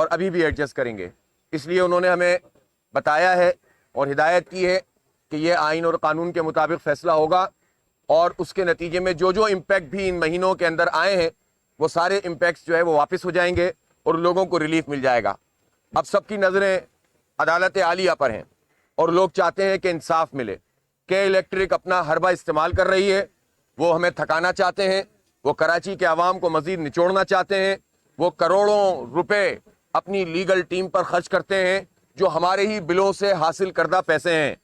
اور ابھی بھی ایڈجسٹ کریں گے. اس لیے انہوں نے ہمیں بتایا ہے اور ہدایت کی ہے کہ یہ آئین اور قانون کے مطابق فیصلہ ہوگا، اور اس کے نتیجے میں جو امپیکٹ بھی ان مہینوں کے اندر آئے ہیں وہ سارے امپیکٹس جو ہے وہ واپس ہو جائیں گے اور لوگوں کو ریلیف مل جائے گا. اب سب کی نظریں عدالت عالیہ پر ہیں اور لوگ چاہتے ہیں کہ انصاف ملے. کہ الیکٹرک اپنا حربہ استعمال کر رہی ہے، وہ ہمیں تھکانا چاہتے ہیں، وہ کراچی کے عوام کو مزید نچوڑنا چاہتے ہیں، وہ کروڑوں روپے اپنی لیگل ٹیم پر خرچ کرتے ہیں جو ہمارے ہی بلوں سے حاصل کردہ پیسے ہیں.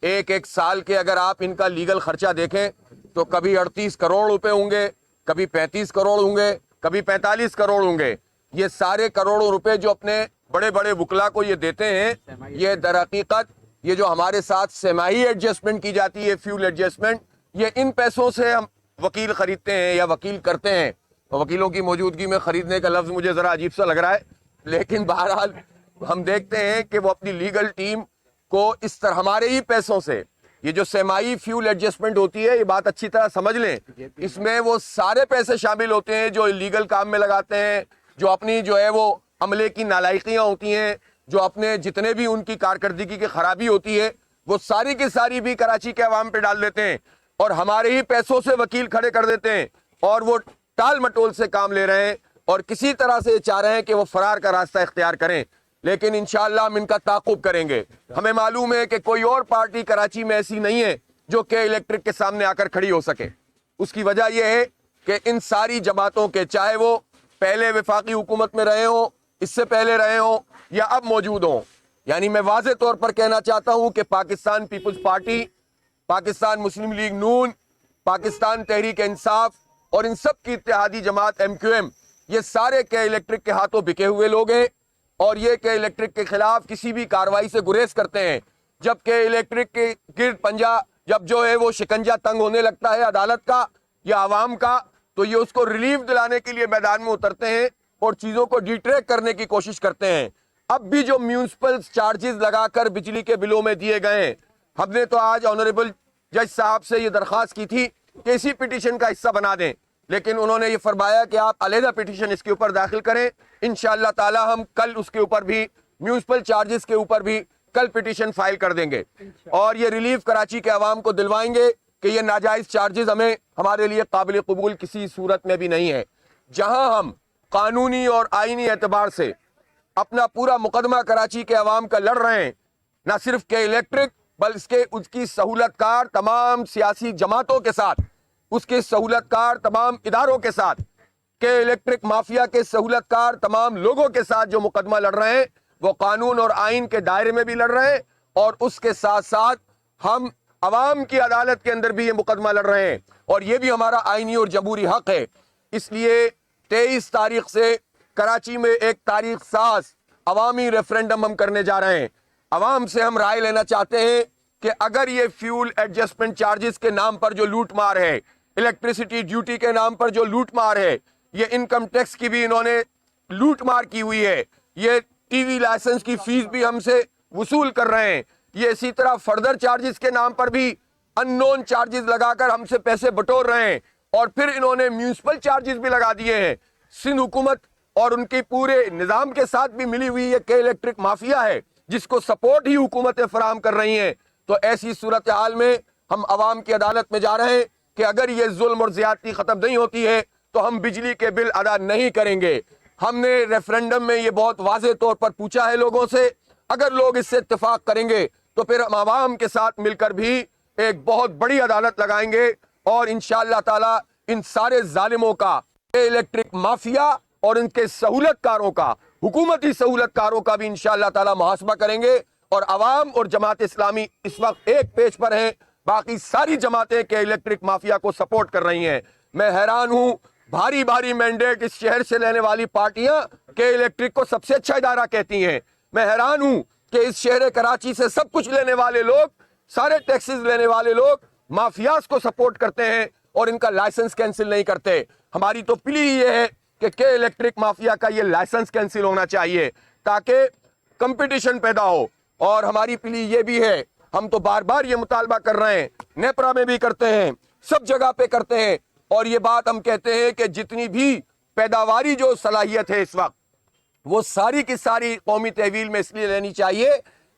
ایک سال کے اگر آپ ان کا لیگل خرچہ دیکھیں تو کبھی 38 کروڑ روپے ہوں گے، کبھی 35 کروڑ ہوں گے، کبھی 45 کروڑ ہوں گے. یہ سارے کروڑوں روپے جو اپنے بڑے بڑے وکلا کو یہ دیتے ہیں، یہ در حقیقت یہ جو ہمارے ساتھ سمائی ایڈجسٹمنٹ کی جاتی ہے، فیول ایڈجسٹمنٹ، یہ ان پیسوں سے ہم وکیل خریدتے ہیں یا وکیل کرتے ہیں. وکیلوں کی موجودگی میں خریدنے کا لفظ مجھے ذرا عجیب سا لگ رہا ہے، لیکن بہرحال ہم دیکھتے ہیں کہ وہ اپنی لیگل ٹیم کو اس طرح ہمارے ہی پیسوں سے، یہ جو سیمائی فیول ایڈجسٹمنٹ ہوتی ہے، یہ بات اچھی طرح سمجھ لیں، اس میں وہ سارے پیسے شامل ہوتے ہیں جو لیگل کام میں لگاتے ہیں، جو اپنی جو ہے وہ عملے کی نالائقیاں ہوتی ہیں، جو اپنے جتنے بھی ان کی کارکردگی کی خرابی ہوتی ہے، وہ ساری کی ساری بھی کراچی کے عوام پہ ڈال دیتے ہیں اور ہمارے ہی پیسوں سے وکیل کھڑے کر دیتے ہیں، اور وہ ٹال مٹول سے کام لے رہے ہیں اور کسی طرح سے چاہ رہے ہیں کہ وہ فرار کا راستہ اختیار کریں. لیکن انشاءاللہ ہم ان کا تعاقب کریں گے. ہمیں معلوم ہے کہ کوئی اور پارٹی کراچی میں ایسی نہیں ہے جو کہ الیکٹرک کے سامنے آ کر کھڑی ہو سکے. اس کی وجہ یہ ہے کہ ان ساری جماعتوں کے، چاہے وہ پہلے وفاقی حکومت میں رہے ہوں، اس سے پہلے رہے ہوں یا اب موجود ہوں، یعنی میں واضح طور پر کہنا چاہتا ہوں کہ پاکستان پیپلز پارٹی، پاکستان مسلم لیگ نون، پاکستان تحریک انصاف اور ان سب کی اتحادی جماعت MQM، یہ سارے کے الیکٹرک کے ہاتھوں بکے ہوئے لوگ ہیں اور یہ کہ الیکٹرک کے خلاف کسی بھی کارروائی سے گریز کرتے ہیں. جبکہ الیکٹرک کے گرد پنجہ جب جو ہے وہ شکنجہ تنگ ہونے لگتا ہے عدالت کا یا عوام کا، تو یہ اس کو ریلیف دلانے کے لیے میدان میں اترتے ہیں اور چیزوں کو ڈیٹریک کرنے کی کوشش کرتے ہیں. اب بھی جو میونسپل چارجز لگا کر بجلی کے بلوں میں دیے گئے ہیں، ہم نے تو آج آنریبل جج صاحب سے یہ درخواست کی تھی کہ اسی پیٹیشن کا حصہ بنا دیں، لیکن انہوں نے یہ فرمایا کہ آپ علیحدہ پیٹیشن اس کے اوپر داخل کریں. انشاءاللہ تعالی ہم کل اس کے اوپر بھی، میونسپل چارجز کے اوپر بھی کل پیٹیشن فائل کر دیں گے اور یہ ریلیف کراچی کے عوام کو دلوائیں گے کہ یہ ناجائز چارجز ہمارے لیے قابل قبول کسی صورت میں بھی نہیں ہے. جہاں ہم قانونی اور آئینی اعتبار سے اپنا پورا مقدمہ کراچی کے عوام کا لڑ رہے ہیں، نہ صرف کہ الیکٹرک بلکہ اس کی سہولت کار تمام سیاسی جماعتوں کے ساتھ، اس کے سہولت کار تمام اداروں کے ساتھ، کہ الیکٹرک مافیا کے سہولت کار تمام لوگوں کے ساتھ جو مقدمہ لڑ رہے ہیں وہ قانون اور آئین کے دائرے میں بھی لڑ رہے ہیں، اور اس کے ساتھ ساتھ ہم عوام کی عدالت کے اندر بھی یہ مقدمہ لڑ رہے ہیں، اور یہ بھی ہمارا آئینی اور جمہوری حق ہے. اس لیے 23 تاریخ سے کراچی میں ایک تاریخ ساز عوامی ریفرینڈم ہم کرنے جا رہے ہیں. عوام سے ہم رائے لینا چاہتے ہیں کہ اگر یہ فیول ایڈجسٹمنٹ چارجز کے نام پر جو لوٹ مار ہے، الیکٹریسٹی ڈیوٹی کے نام پر جو لوٹ مار ہے، یہ انکم ٹیکس کی بھی انہوں نے لوٹ مار کی ہوئی ہے، یہ ٹی وی لائسنس کی فیس بھی ہم سے وصول کر رہے ہیں، یہ اسی طرح فردر چارجز کے نام پر بھی ان نون چارجز لگا کر ہم سے پیسے بٹور رہے ہیں، اور پھر انہوں نے میونسپل چارجز بھی لگا دیے ہیں. سندھ حکومت اور ان کے پورے نظام کے ساتھ بھی ملی ہوئی یہ کہ الیکٹرک مافیا ہے جس کو سپورٹ ہی حکومتیں فراہم کر رہی ہیں. تو ایسی صورتحال میں ہم عوام کی عدالت میں جا رہے ہیں کہ اگر یہ ظلم اور زیادتی ختم نہیں ہوتی ہے تو ہم بجلی کے بل ادا نہیں کریں گے. ہم نے ریفرینڈم میں یہ بہت واضح طور پر پوچھا ہے لوگوں سے، اگر لوگ اس سے اتفاق کریں گے تو پھر ہم عوام کے ساتھ مل کر بھی ایک بہت بڑی عدالت لگائیں گے اور انشاءاللہ تعالی ان سارے ظالموں کا، الیکٹرک مافیا اور ان کے سہولت کاروں کا، حکومتی سہولت کاروں کا بھی انشاءاللہ تعالی محاسبہ کریں گے. اور عوام اور جماعت اسلامی اس وقت ایک پیج پر ہیں، باقی ساری جماعتیں کہ الیکٹرک مافیا کو سپورٹ کر رہی ہیں. میں حیران ہوں، بھاری بھاری مینڈیٹ اس شہر سے لینے والی پارٹیاں کہ الیکٹرک کو سب سے اچھا ادارہ کہتی ہیں. میں حیران ہوں کہ اس شہر کراچی سے سب کچھ لینے والے لوگ، سارے ٹیکسز لینے والے لوگ مافیاز کو سپورٹ کرتے ہیں اور ان کا لائسنس کینسل نہیں کرتے. ہماری تو پلی یہ ہے کہ الیکٹرک مافیا کا یہ لائسنس کینسل ہونا چاہیے تاکہ کمپٹیشن پیدا ہو. اور ہماری پلی یہ بھی ہے، ہم تو بار بار یہ مطالبہ کر رہے ہیں، نیپرا میں بھی کرتے ہیں، سب جگہ پہ کرتے ہیں، اور یہ بات ہم کہتے ہیں کہ جتنی بھی پیداواری جو صلاحیت ہے اس وقت وہ ساری کی ساری قومی تحویل میں اس لیے لینی چاہیے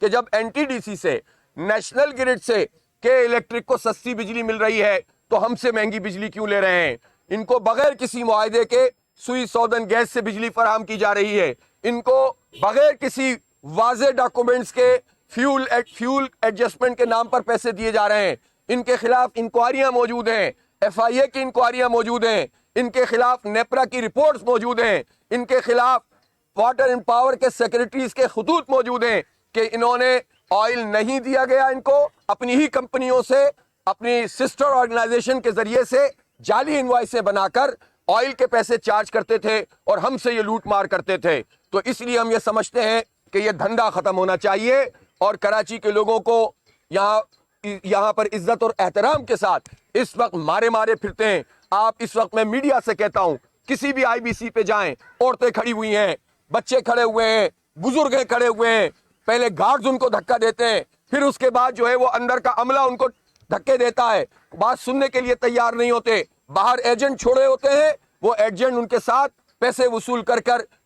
کہ جب NTDC سے نیشنل گرڈ سے کہ الیکٹرک کو سستی بجلی مل رہی ہے تو ہم سے مہنگی بجلی کیوں لے رہے ہیں؟ ان کو بغیر کسی معاہدے کے سوئی سودن گیس سے بجلی فراہم کی جا رہی ہے، ان کو بغیر کسی واضح ڈاکومنٹس کے فیول ایڈجسٹمنٹ کے نام پر پیسے دیے جا رہے ہیں، ان کے خلاف انکوائریاں موجود ہیں، FIA کی انکوائریاں موجود ہیں، ان کے خلاف نیپرا کی رپورٹس موجود ہیں، ان کے خلاف واٹر اینڈ پاور کے سیکرٹریز کے خطوط موجود ہیں کہ انہوں نے آئل نہیں دیا گیا، ان کو اپنی ہی کمپنیوں سے اپنی سسٹر آرگنائزیشن کے ذریعے سے جعلی انوائسیں بنا کر آئل کے پیسے چارج کرتے تھے اور ہم سے یہ لوٹ مار کرتے تھے۔ تو اس لیے ہم یہ سمجھتے ہیں کہ یہ دھندا ختم ہونا چاہیے اور کراچی کے لوگوں کو یہاں پر عزت اور احترام کے ساتھ اس وقت مارے پھرتے ہیں۔ آپ اس وقت میں میڈیا سے کہتا ہوں، کسی بھی IBC پہ جائیں، عورتیں کھڑی ہوئی ہیں، بچے کھڑے ہوئے ہیں، بزرگ کھڑے ہوئے ہیں، پہلے گارڈز ان کو دھکا دیتے ہیں، پھر اس کے بعد جو ہے وہ اندر کا عملہ ان کو دھکے دیتا ہے، بات سننے کے لیے تیار نہیں ہوتے، باہر ایجنٹ چھوڑے ہوتے ہیں، وہ ایجنٹ ان کے ساتھ پیسے وصول کر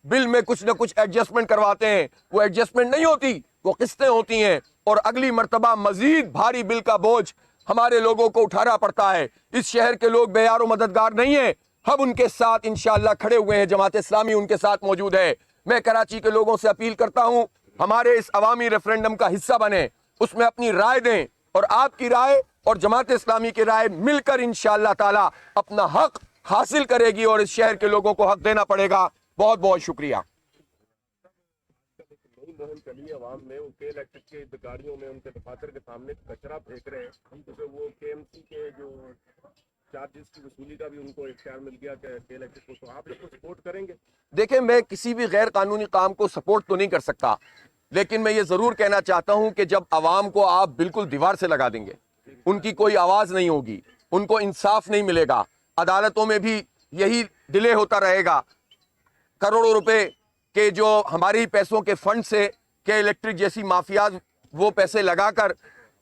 بل میں کچھ نہ کچھ ایڈجسٹمنٹ کرواتے ہیں، وہ ایڈجسٹمنٹ نہیں ہوتی، وہ قسطیں ہوتی ہیں، اور اگلی مرتبہ مزید بھاری بل کا بوجھ ہمارے لوگوں کو اٹھانا پڑتا ہے۔ اس شہر کے لوگ بے یار و مددگار نہیں ہیں، ہم ان کے ساتھ انشاءاللہ کھڑے ہوئے ہیں، جماعت اسلامی ان کے ساتھ موجود ہے۔ میں کراچی کے لوگوں سے اپیل کرتا ہوں، ہمارے اس عوامی ریفرینڈم کا حصہ بنیں، اس میں اپنی رائے دیں، اور آپ کی رائے اور جماعت اسلامی کی رائے مل کر انشاءاللہ تعالی اپنا حق حاصل کرے گی اور اس شہر کے لوگوں کو حق دینا پڑے گا۔ بہت بہت شکریہ۔ مہم چلی عوام میں، وہ الیکٹرک کے گاڑیوں میں ان کے دفاتر کے سامنے کچرا پھینک رہے ہیں، کیونکہ وہ KMC کے جو چارجز کی وصولی کا بھی ان کو اختیار مل گیا کہ الیکٹرک کو، تو آپ لوگ کو سپورٹ کریں گے؟ دیکھیں، میں کسی بھی غیر قانونی کام کو سپورٹ تو نہیں کر سکتا، لیکن میں یہ ضرور کہنا چاہتا ہوں کہ جب عوام کو آپ بالکل دیوار سے لگا دیں گے، ان کی کوئی آواز نہیں ہوگی، ان کو انصاف نہیں ملے گا، عدالتوں میں بھی یہی ڈیلے ہوتا رہے گا، کروڑوں روپے کے جو ہماری پیسوں کے فنڈ سے کہ الیکٹرک جیسی مافیاز وہ پیسے لگا کر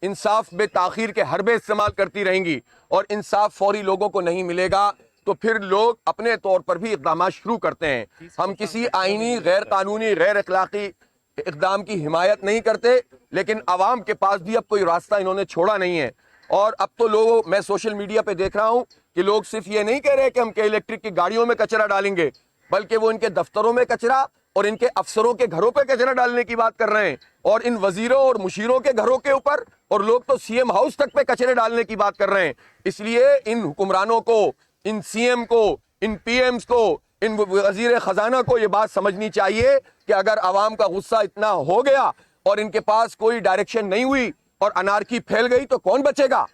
انصاف بے تاخیر کے حربے استعمال کرتی رہیں گی اور انصاف فوری لوگوں کو نہیں ملے گا، تو پھر لوگ اپنے طور پر بھی اقدامات شروع کرتے ہیں۔ ہم کسی آئینی غیر قانونی غیر اخلاقی اقدام کی حمایت نہیں کرتے، لیکن عوام کے پاس بھی اب کوئی راستہ انہوں نے چھوڑا نہیں ہے، اور اب تو میں سوشل میڈیا پہ دیکھ رہا ہوں کہ لوگ صرف یہ نہیں کہہ رہے کہ ہم کہ الیکٹرک کی گاڑیوں میں کچرا ڈالیں گے، بلکہ وہ ان کے دفتروں میں کچرا اور ان کے افسروں کے گھروں پہ کچرا ڈالنے کی بات کر رہے ہیں، اور ان وزیروں اور مشیروں کے گھروں کے اوپر، اور لوگ تو CM ہاؤس تک پہ کچرے ڈالنے کی بات کر رہے ہیں۔ اس لیے ان حکمرانوں کو، ان CM کو، ان PMs کو، ان وزیر خزانہ کو یہ بات سمجھنی چاہیے کہ اگر عوام کا غصہ اتنا ہو گیا اور ان کے پاس کوئی ڈائریکشن نہیں ہوئی اور انارکی پھیل گئی تو کون بچے گا؟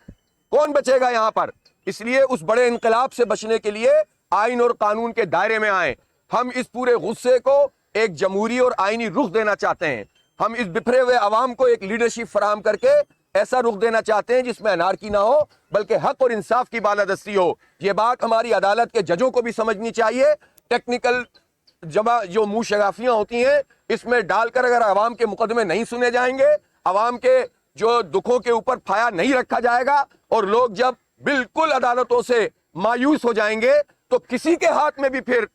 کون بچے گا یہاں پر؟ اس لیے اس بڑے انقلاب سے بچنے کے لیے آئین اور قانون کے دائرے میں آئیں۔ ہم اس پورے غصے کو ایک جمہوری اور آئینی رخ دینا چاہتے ہیں، ہم اس بکھرے ہوئے عوام کو ایک لیڈرشپ فراہم کر کے ایسا رخ دینا چاہتے ہیں جس میں انارکی نہ ہو بلکہ حق اور انصاف کی بالادستی ہو۔ یہ بات ہماری عدالت کے ججوں کو بھی سمجھنی چاہیے۔ ٹیکنیکل جو منہ شگافیاں ہوتی ہیں اس میں ڈال کر اگر عوام کے مقدمے نہیں سنے جائیں گے، عوام کے جو دکھوں کے اوپر پھایا نہیں رکھا جائے گا، اور لوگ جب بالکل عدالتوں سے مایوس ہو جائیں گے تو کسی کے ہاتھ میں بھی پھر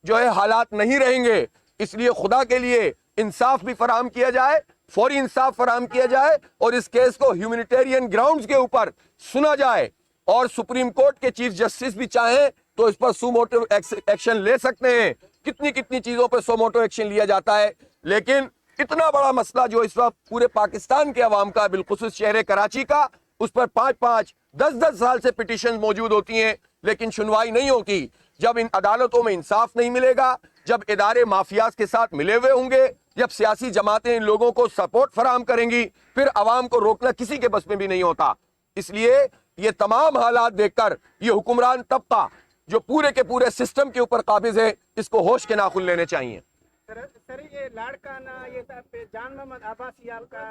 جو ہے حالات نہیں رہیں گے۔ اس لیے خدا کے لیے انصاف بھی فراہم کیا جائے، فوری انصاف فراہم کیا جائے، اور اس کیس کو ہیومینیٹیرین گراؤنڈز کے اوپر سنا جائے، اور سپریم کورٹ کے چیف جسٹس بھی چاہیں تو اس پر سو موٹو ایکشن لے سکتے ہیں۔ کتنی چیزوں پہ سو موٹو ایکشن لیا جاتا ہے، لیکن اتنا بڑا مسئلہ جو اس وقت پورے پاکستان کے عوام کا، بالخصوص شہر کراچی کا، اس پر 5 10 سال سے پٹیشن موجود ہوتی ہیں لیکن سنوائی نہیں ہوتی۔ جب ان عدالتوں میں انصاف نہیں ملے گا، جب ادارے مافیاز کے ساتھ ملے ہوئے ہوں گے، جب سیاسی جماعتیں ان لوگوں کو سپورٹ فراہم کریں گی، پھر عوام کو روکنا کسی کے بس میں بھی نہیں ہوتا۔ اس لیے یہ تمام حالات دیکھ کر یہ حکمران طبقہ جو پورے کے پورے سسٹم کے اوپر قابض ہے، اس کو ہوش کے ناخن لینے چاہیے۔ سر یہ لاڑکانہ، یہ جان محمد عباسیال کا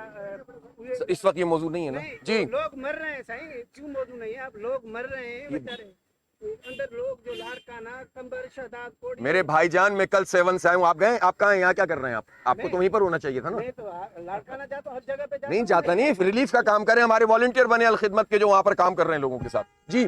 اس وقت یہ موضوع نہیں ہے نا جی۔ لوگ مر رہے ہیں، صحیح کیوں موضوع نہیں ہے؟ اب لوگ مر رہے ہیں بیچارے اندر، لوگ جو لاڑکانہ، کمبر، شہداد، کوڑی۔ میرے بھائی جان، میں کل 7 سے آیا ہوں، آپ گئے؟ آپ کہاں ہیں؟ یہاں کیا کر رہے ہیں آپ کو تو وہیں پر ہونا چاہیے تھا نا۔ میں تو لاڑکانہ جاتا ہوں، ہر جگہ پہ جاتا ہوں۔ نہیں جاتا نہیں، ریلیف کا کام کریں، ہمارے والنٹیئر بنے الخدمت کے جو وہاں پر کام کر رہے ہیں لوگوں کے ساتھ۔ جی